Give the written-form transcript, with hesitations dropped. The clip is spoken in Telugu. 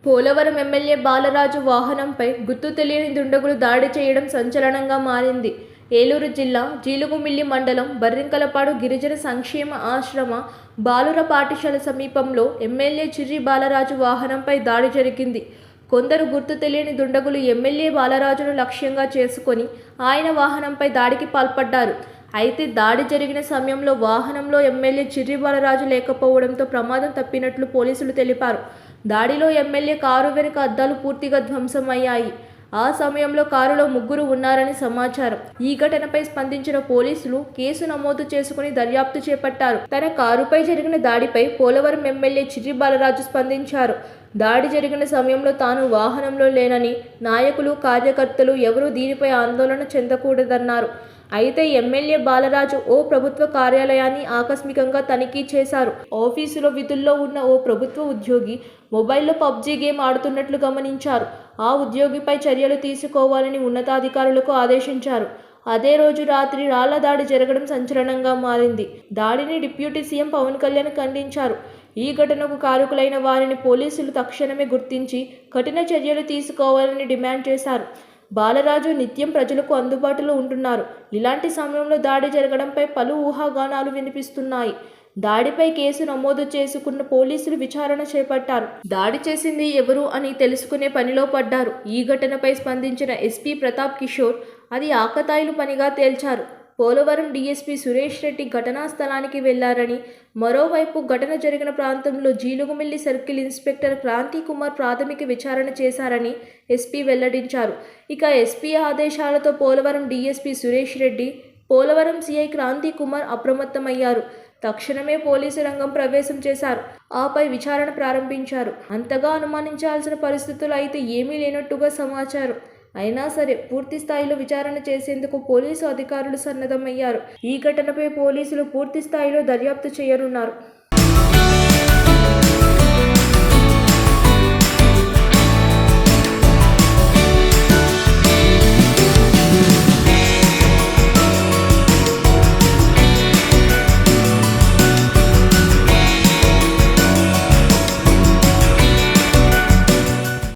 పోలవరం ఎమ్మెల్యే బాలరాజు వాహనంపై గుర్తు తెలియని దుండగులు దాడి చేయడం సంచలనంగా మారింది. ఏలూరు జిల్లా జీలుగుమిల్లి మండలం బర్రింకలపాడు గిరిజన సంక్షేమ ఆశ్రమ బాలుర పాఠశాల సమీపంలో ఎమ్మెల్యే చిర్రి బాలరాజు వాహనంపై దాడి జరిగింది. కొందరు గుర్తు తెలియని దుండగులు ఎమ్మెల్యే బాలరాజును లక్ష్యంగా చేసుకొని ఆయన వాహనంపై దాడికి పాల్పడ్డారు. అయితే దాడి జరిగిన సమయంలో వాహనంలో ఎమ్మెల్యే చిర్రి బాలరాజు లేకపోవడంతో ప్రమాదం తప్పినట్లు పోలీసులు తెలిపారు. దాడిలో ఎమ్మెల్యే కారు వెనుక అద్దాలు పూర్తిగా ధ్వంసమయ్యాయి. ఆ సమయంలో కారులో ముగ్గురు ఉన్నారని సమాచారం. ఈ ఘటనపై స్పందించిన పోలీసులు కేసు నమోదు చేసుకుని దర్యాప్తు చేపట్టారు. తన కారుపై జరిగిన దాడిపై పోలవరం ఎమ్మెల్యే చిర్రి బాలరాజు స్పందించారు. దాడి జరిగిన సమయంలో తాను వాహనంలో లేనని, నాయకులు, కార్యకర్తలు ఎవరూ దీనిపై ఆందోళన చెందకూడదన్నారు. అయితే ఎమ్మెల్యే బాలరాజు ఓ ప్రభుత్వ కార్యాలయాన్ని ఆకస్మికంగా తనిఖీ చేశారు. ఆఫీసులో విధుల్లో ఉన్న ఓ ప్రభుత్వ ఉద్యోగి మొబైల్లో పబ్జీ గేమ్ ఆడుతున్నట్లు గమనించారు. ఆ ఉద్యోగిపై చర్యలు తీసుకోవాలని ఉన్నతాధికారులకు ఆదేశించారు. అదే రోజు రాత్రి రాళ్ల దాడి జరగడం సంచలనంగా మారింది. దాడిని డిప్యూటీ సీఎం పవన్ కళ్యాణ్ ఖండించారు. ఈ ఘటనకు కారకులైన వారిని పోలీసులు తక్షణమే గుర్తించి కఠిన చర్యలు తీసుకోవాలని డిమాండ్ చేశారు. బాలరాజు నిత్యం ప్రజలకు అందుబాటులో ఉంటున్నారు. ఇలాంటి సమయంలో దాడి జరగడంపై పలు ఊహాగానాలు వినిపిస్తున్నాయి. దాడిపై కేసు నమోదు చేసుకున్న పోలీసులు విచారణ చేపట్టారు. దాడి చేసింది ఎవరు అని తెలుసుకునే పనిలో పడ్డారు. ఈ ఘటనపై స్పందించిన ఎస్పీ ప్రతాప్ కిషోర్ అది ఆకతాయిలు పనిగా తేల్చారు. పోలవరం డీఎస్పీ సురేష్ రెడ్డి ఘటనా స్థలానికి వెళ్లారని, మరోవైపు ఘటన జరిగిన ప్రాంతంలో జీలుగుమిల్లి సర్కిల్ ఇన్స్పెక్టర్ క్రాంతి కుమార్ ప్రాథమిక విచారణ చేశారని ఎస్పీ వెల్లడించారు. ఇక ఎస్పీ ఆదేశాలతో పోలవరం డీఎస్పీ సురేష్ రెడ్డి, పోలవరం సీఐ క్రాంతి కుమార్ అప్రమత్తమయ్యారు. తక్షణమే పోలీసు రంగం ప్రవేశం చేశారు. ఆపై విచారణ ప్రారంభించారు. అంతగా అనుమానించాల్సిన పరిస్థితులు అయితే ఏమీ లేనట్టుగా సమాచారం. అయినా సరే పూర్తి స్థాయిలో విచారణ చేసేందుకు పోలీసు అధికారులు సన్నద్ధమయ్యారు. ఈ ఘటనపై పోలీసులు పూర్తి స్థాయిలో దర్యాప్తు చేయనున్నారు.